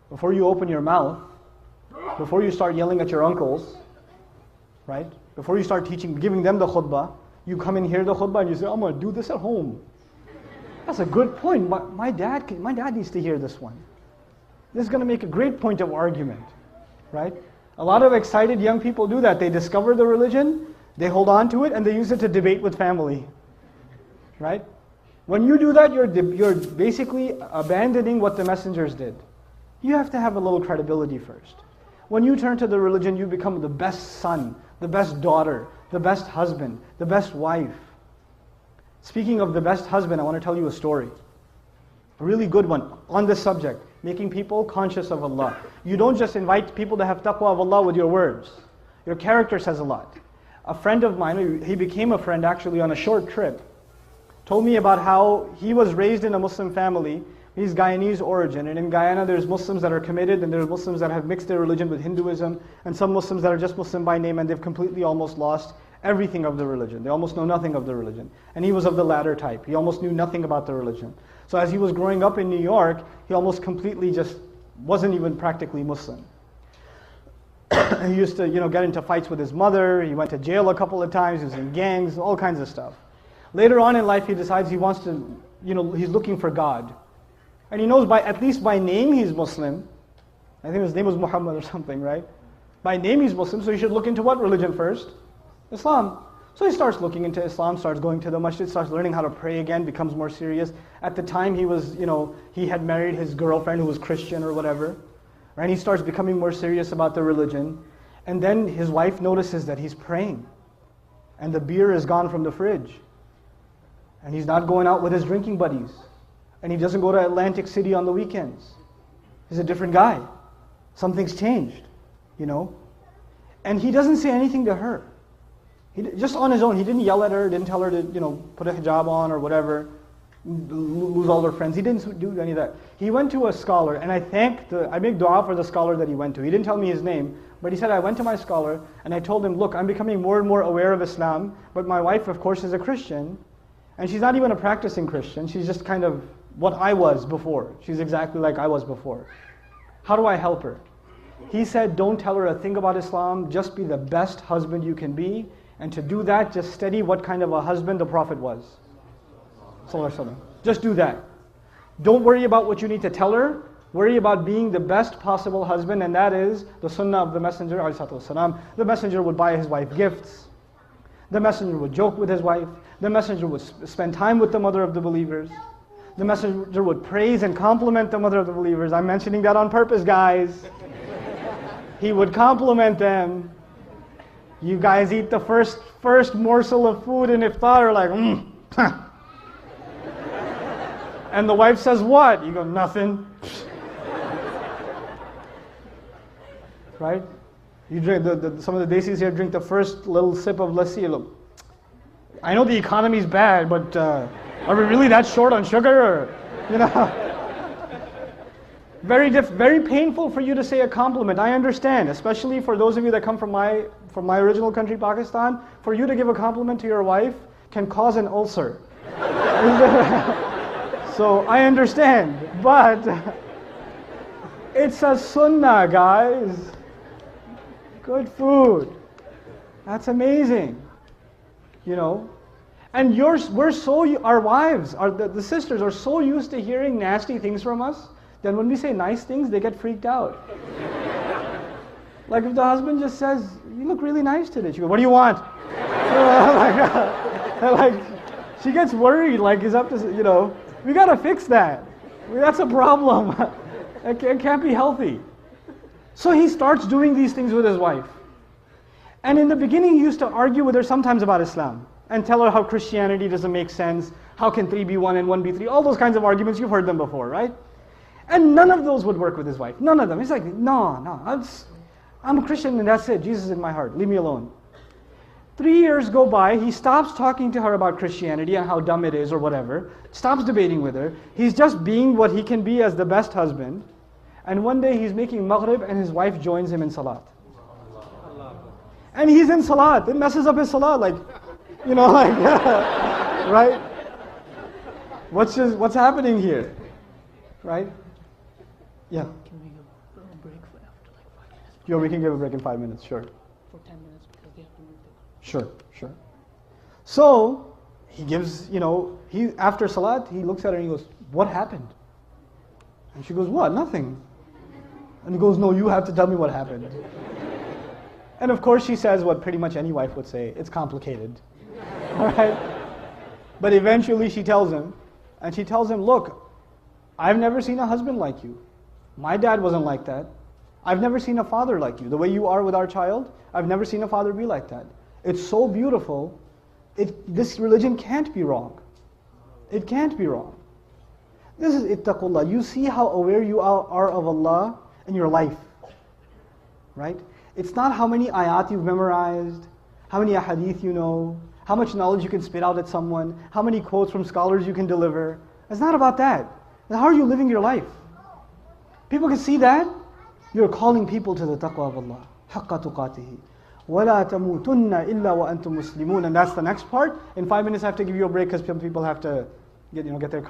before you open your mouth, before you start yelling at your uncles, right? Before you start teaching, giving them the khutbah, you come and hear the khutbah and you say, I'm going to do this at home. That's a good point. My dad needs to hear this one. This is going to make a great point of argument, right? A lot of excited young people do that. They discover the religion, they hold on to it, and they use it to debate with family, right? When you do that, you're basically abandoning what the messengers did. You have to have a little credibility first. When you turn to the religion, you become the best son, the best daughter, the best husband, the best wife. Speaking of the best husband, I want to tell you a story. A really good one on this subject, making people conscious of Allah. You don't just invite people to have taqwa of Allah with your words. Your character says a lot. A friend of mine, he became a friend actually on a short trip, told me about how he was raised in a Muslim family. He's Guyanese origin, and in Guyana there's Muslims that are committed, and there's Muslims that have mixed their religion with Hinduism, and some Muslims that are just Muslim by name, and they've completely almost lost everything of the religion. They almost know nothing of the religion. And he was of the latter type. He almost knew nothing about the religion. So as he was growing up in New York, he almost completely just wasn't even practically Muslim. He used to, get into fights with his mother. He went to jail a couple of times. He was in gangs, all kinds of stuff. Later on in life, he decides he wants to, he's looking for God. And he knows at least by name he's Muslim. I think his name was Muhammad or something, right? By name he's Muslim, so he should look into what religion first? Islam. So he starts looking into Islam, starts going to the masjid, starts learning how to pray again, becomes more serious. At the time he was, he had married his girlfriend who was Christian or whatever. Right? He starts becoming more serious about the religion. And then his wife notices that he's praying. And the beer is gone from the fridge. And he's not going out with his drinking buddies. And he doesn't go to Atlantic City on the weekends. He's a different guy. Something's changed, And he doesn't say anything to her. Just on his own, he didn't yell at her, didn't tell her to, put a hijab on or whatever, lose all her friends. He didn't do any of that. He went to a scholar, and I make dua for the scholar that he went to. He didn't tell me his name, but he said, I went to my scholar, and I told him, look, I'm becoming more and more aware of Islam, but my wife, of course, is a Christian, and she's not even a practicing Christian. She's just kind of what I was before. She's exactly like I was before. How do I help her? He said, don't tell her a thing about Islam, just be the best husband you can be. And to do that, just study what kind of a husband the Prophet was. Just do that. Don't worry about what you need to tell her. Worry about being the best possible husband, and that is the sunnah of the Messenger. The Messenger would buy his wife gifts. The Messenger would joke with his wife. The Messenger would spend time with the mother of the believers. The Messenger would praise and compliment the mother of the believers. I'm mentioning that on purpose, guys. He would compliment them. You guys eat the first morsel of food in iftar, like, And the wife says, what? You go, nothing. Right? You drink, some of the Desis here drink the first little sip of lassi. Look, I know the economy's bad, but are we really that short on sugar? Very painful for you to say a compliment. I understand, especially for those of you that come from my original country, Pakistan. For you to give a compliment to your wife can cause an ulcer. So I understand, but it's a sunnah, guys. Good food. That's amazing. And our wives, the sisters are so used to hearing nasty things from us. Then when we say nice things, they get freaked out. Like if the husband just says, you look really nice today. She goes, what do you want? She gets worried, he's up to, we got to fix that. That's a problem. It can't be healthy. So he starts doing these things with his wife. And in the beginning, he used to argue with her sometimes about Islam and tell her how Christianity doesn't make sense. How can 3 be 1 and 1 be 3? All those kinds of arguments, you've heard them before, right? And none of those would work with his wife. None of them. He's like, no, I'm a Christian and that's it. Jesus is in my heart. Leave me alone. 3 years go by. He stops talking to her about Christianity and how dumb it is or whatever. Stops debating with her. He's just being what he can be as the best husband. And one day he's making maghrib and his wife joins him in salat. And he's in salat. It messes up his salat. Right? What's happening here? Right? Yeah. Yo, we can give a break in 5 minutes, sure. For 10 minutes because they have to move the car. Sure, sure. So, he gives, after Salat, he looks at her and he goes, what happened? And she goes, what? Nothing. And he goes, no, you have to tell me what happened. And of course she says what pretty much any wife would say, it's complicated. All right? But eventually she tells him, and she tells him, look, I've never seen a husband like you. My dad wasn't like that. I've never seen a father like you. The way you are with our child, I've never seen a father be like that. It's so beautiful. This religion can't be wrong. It can't be wrong. This is ittaqullah. You see how aware you are of Allah in your life. Right? It's not how many ayat you've memorized, how many ahadith you know, how much knowledge you can spit out at someone, how many quotes from scholars you can deliver. It's not about that. How are you living your life? People can see that. You're calling people to the taqwa of Allah. حَقَّ تُقَاتِهِ وَلَا تَمُوتُنَّ إِلَّا وَأَنْتُمْ مُسْلِمُونَ. And that's the next part. In 5 minutes I have to give you a break because some people have to get their